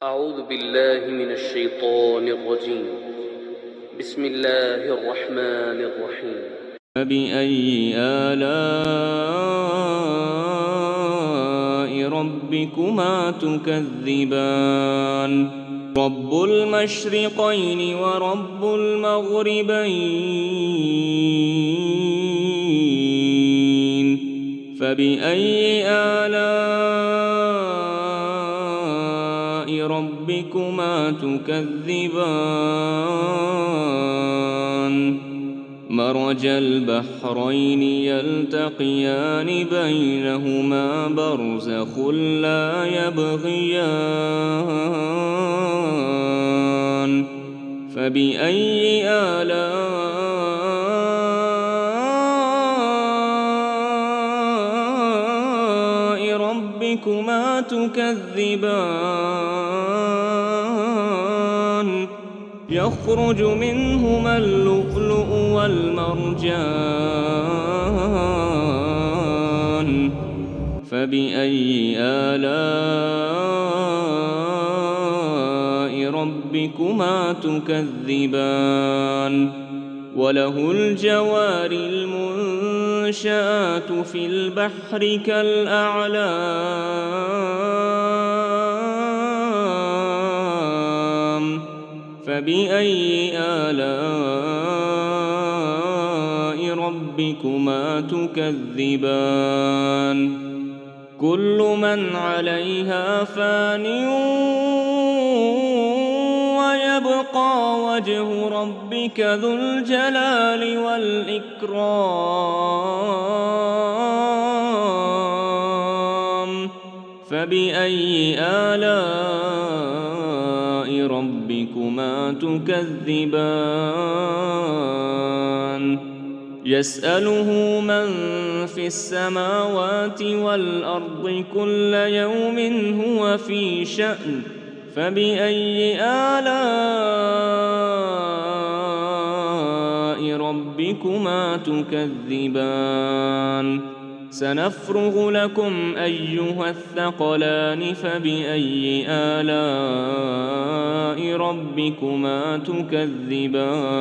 أعوذ بالله من الشيطان الرجيم. بسم الله الرحمن الرحيم. فبأي آلاء ربكما تكذبان رب المشرقين ورب المغربين فبأي آلاء ربكما تكذبان مرج البحرين يلتقيان بينهما برزخ لا يبغيان فبأي آلاء ربكما تكذبان يخرج منهما اللؤلؤ والمرجان فبأي آلاء ربكما تكذبان وله الجوار المنشآت في البحر كالأعلام فبأي آلاء ربكما تكذبان كل من عليها فان ويبقى وجه ربك ذو الجلال والإكرام فبأي آلاء ربكما تكذبان يسأله من في السماوات والأرض كل يوم هو في شأن فبأي آلاء ربكما تكذبان سنفرغ لكم أيها الثقلان فبأي آلاء ربكما تكذبان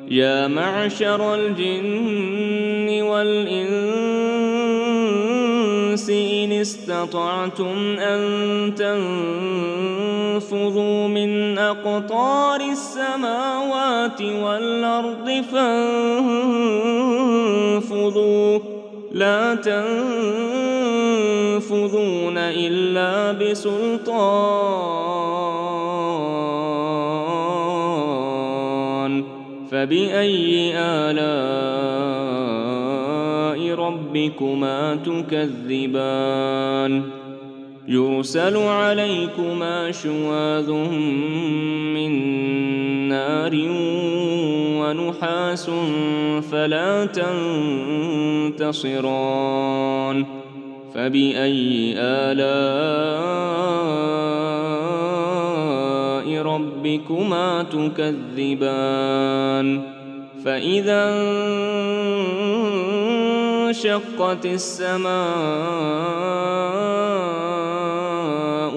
يا معشر الجن والإنس إن استطعتم أن تنفذوا من أقطار السماوات والأرض فانفذوا لا تنفذون إلا بسلطان فبأي آلاء ربكما تكذبان يرسل عليكما شواظ من نار ونحاس فلا تنتصران فبأي آلاء ربكما تكذبان فإذا انشقت السماء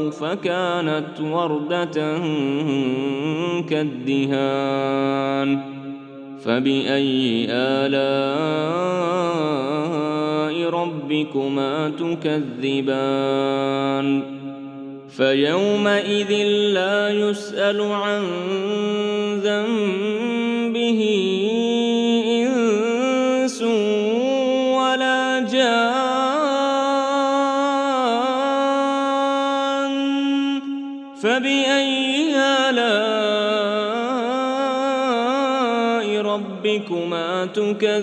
فكانت وردة كالدهان فبأي آلاء ربكما تكذبان فيومئذ لا يسأل عن ذنبه إنس ولا جان فبأي آلاء ربكما تكذبان